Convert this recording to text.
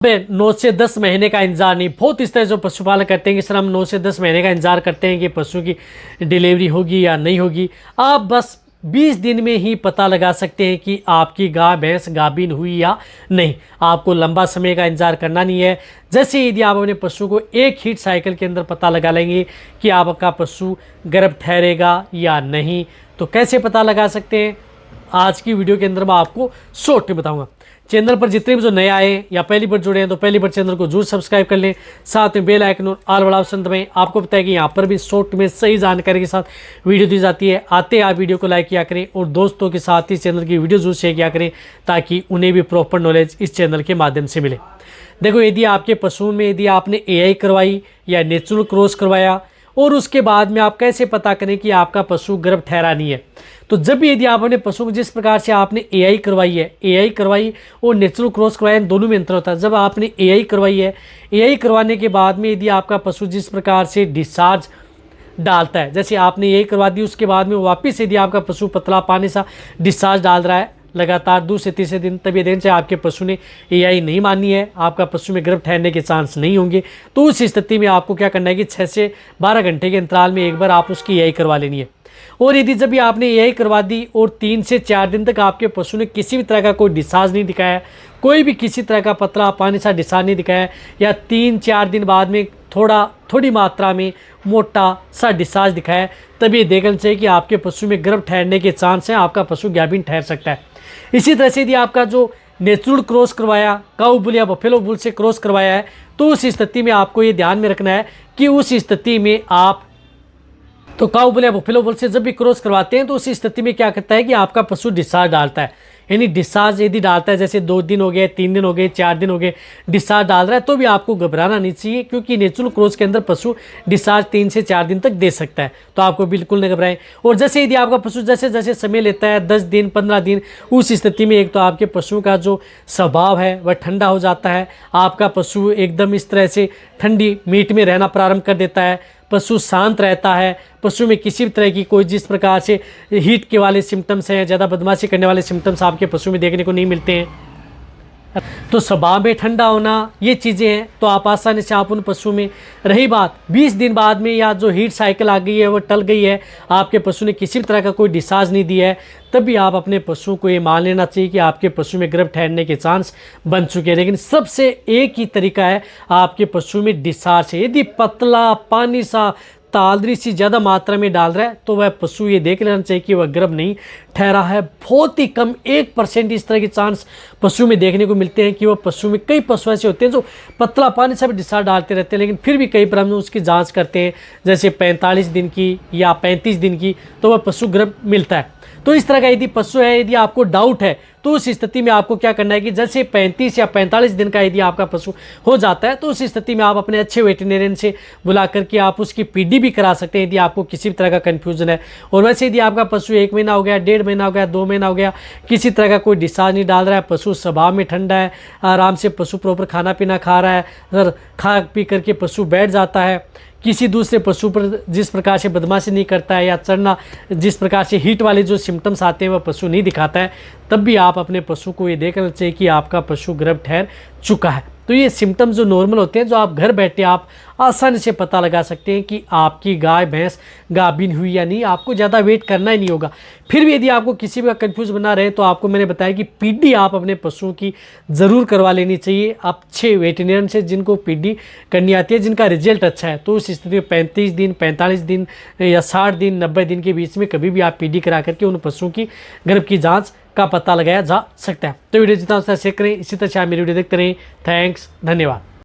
9 से 10 महीने का इंतजार नहीं, बहुत इस तरह जो पशुपालक करते हैं कि सर हम 9 से 10 महीने का इंतजार करते हैं कि पशु की डिलीवरी होगी या नहीं होगी। आप बस 20 दिन में ही पता लगा सकते हैं कि आपकी गाय भैंस गाभिन हुई या नहीं। आपको लंबा समय का इंतजार करना नहीं है। जैसे यदि आप अपने पशु को एक हीट साइकिल के अंदर पता लगा लेंगे कि आपका पशु गर्भ ठहरेगा या नहीं, तो कैसे पता लगा सकते हैं, आज की वीडियो के अंदर मैं आपको शॉर्ट में बताऊंगा। चैनल पर जितने भी जो नए आए या पहली बार जुड़े हैं तो पहली बार चैनल को जरूर सब्सक्राइब कर लें, साथ में बेल आइकन और ऑल वाला ऑप्शन दबाएं। आपको पता है कि यहाँ पर भी शॉर्ट में सही जानकारी के साथ वीडियो दी जाती है। आते आप वीडियो को लाइक किया करें और दोस्तों के साथ इस चैनल की वीडियो जरूर शेयर किया करें ताकि उन्हें भी प्रॉपर नॉलेज इस चैनल के माध्यम से मिले। देखो, यदि आपके पशुओं में यदि आपने AI करवाई या नेचुरल क्रॉस करवाया और उसके बाद में आप कैसे पता करें कि आपका पशु गर्भ ठहरा नहीं है, तो जब भी यदि आप अपने पशु को जिस प्रकार से आपने AI करवाई और नेचुरल क्रॉस करवाया, दोनों में अंतर होता है। जब आपने AI करवाई है, AI करवाने के बाद में यदि आपका पशु जिस प्रकार से डिस्चार्ज डालता है, जैसे आपने AI करवा दी, उसके बाद में वापस यदि आपका पशु पतला पानी सा डिस्चार्ज डाल रहा है लगातार दूसरे से तीसरे दिन, तब ये दिन से आपके पशु ने AI नहीं मानी है, आपका पशु में गर्भ ठहरने के चांस नहीं होंगे। तो उस स्थिति में आपको क्या करना है कि 6 से 12 घंटे के अंतराल में एक बार आप उसकी AI करवा लेनी है। और यदि जब भी आपने AI करवा दी और 3 से 4 दिन तक आपके पशु ने किसी भी तरह का कोई डिस्चार्ज नहीं दिखाया, कोई भी किसी तरह का पतला पानी सा डिस्चार्ज नहीं दिखाया, या 3-4 दिन बाद में थोड़ी मात्रा में मोटा सा डिस्चार्ज दिखाया, तब ये देखना चाहिए कि आपके पशु में गर्भ ठहरने के चांस हैं, आपका पशु गाभिन ठहर सकता है। इसी तरह से यदि आपका जो नेचुरल क्रॉस करवाया, काऊ बुल या बफेलो बुल से क्रॉस करवाया है, तो उस स्थिति में आपको ये ध्यान में रखना है कि उस स्थिति में आप तो काऊ बुल या बफेलो बुल से जब भी क्रॉस करवाते हैं तो उस स्थिति में क्या करता है कि आपका पशु डिस्चार्ज डालता है। यानी डिस्चार्ज यदि डालता है, जैसे 2 दिन हो गए, 3 दिन हो गए, 4 दिन हो गए, डिस्चार्ज डाल रहा है, तो भी आपको घबराना नहीं चाहिए, क्योंकि नेचुरल क्रॉस के अंदर पशु डिस्चार्ज 3 से 4 दिन तक दे सकता है। तो आपको बिल्कुल नहीं घबराएं। और जैसे यदि आपका पशु जैसे जैसे समय लेता है, 10 दिन 15 दिन, उस स्थिति में एक तो आपके पशु का जो स्वभाव है वह ठंडा हो जाता है। आपका पशु एकदम इस तरह से ठंडी मीट में रहना प्रारंभ कर देता है, पशु शांत रहता है, पशु में किसी भी तरह की कोई जिस प्रकार से हीट के वाले सिम्टम्स हैं, ज़्यादा बदमाशी करने वाले सिम्टम्स आपके पशु में देखने को नहीं मिलते हैं। तो स्वभाव में ठंडा होना, ये चीज़ें हैं, तो आप आसानी से आप उन पशु में। रही बात 20 दिन बाद में या जो हीट साइकिल आ गई है वो टल गई है, आपके पशु ने किसी भी तरह का कोई डिस्चार्ज नहीं दिया है, तब भी आप अपने पशु को ये मान लेना चाहिए कि आपके पशु में गर्भ ठहरने के चांस बन चुके हैं। लेकिन सबसे एक ही तरीका है आपके पशु में डिस्चार्ज है। यदि पतला पानी सा तालरी सी ज़्यादा मात्रा में डाल रहा है तो वह पशु ये देख लेना चाहिए कि वह गर्भ नहीं ठहरा है। बहुत ही कम 1% इस तरह के चांस पशु में देखने को मिलते हैं कि वह पशु में, कई पशु ऐसे होते हैं जो पतला पानी से भी डिस्चार्ज डालते रहते हैं, लेकिन फिर भी कई बार हम उसकी जांच करते हैं, जैसे 45 दिन की या 35 दिन की, तो वह पशु गर्भ मिलता है। तो इस तरह का यदि पशु है, यदि आपको डाउट है, तो उस स्थिति में आपको क्या करना है कि जैसे 35 या 45 दिन का यदि आपका पशु हो जाता है, तो उस स्थिति में आप अपने अच्छे वेटरनरियन से बुला करके आप उसकी PD भी करा सकते हैं यदि आपको किसी भी तरह का कन्फ्यूजन है। और वैसे यदि आपका पशु 1 महीना हो गया, 1.5 महीना हो गया, 2 महीना हो गया, किसी तरह का कोई डिस्चार्ज नहीं डाल रहा है, पशु स्वभाव में ठंडा है, आराम से पशु प्रॉपर खाना पीना खा रहा है, अगर खा पी करके पशु बैठ जाता है, किसी दूसरे पशु पर जिस प्रकार से बदमाशी नहीं करता है या चढ़ना जिस प्रकार से हीट वाले जो सिम्टम्स आते हैं वह पशु नहीं दिखाता है, तब भी आप अपने पशु को ये देखना चाहिए कि आपका पशु गर्भ ठहर चुका है। तो ये सिम्टम्स जो नॉर्मल होते हैं, जो आप घर बैठे आप आसानी से पता लगा सकते हैं कि आपकी गाय भैंस गाभिन हुई या नहीं। आपको ज़्यादा वेट करना ही नहीं होगा। फिर भी यदि आपको किसी भी कंफ्यूज बना रहे तो आपको मैंने बताया कि PD आप अपने पशुओं की ज़रूर करवा लेनी चाहिए अच्छे वेटरनरियन से, जिनको PD करनी आती है, जिनका रिजल्ट अच्छा है। तो उस स्थिति में 35 दिन 45 दिन या 60 दिन 90 दिन के बीच में कभी भी आप PD करा करके उन पशुओं की गर्भ की जाँच का पता लगाया जा सकता है। तो वीडियो जितना शेयर करें, इसी तरह से आप मेरी वीडियो देखते रहें। थैंक्स, धन्यवाद।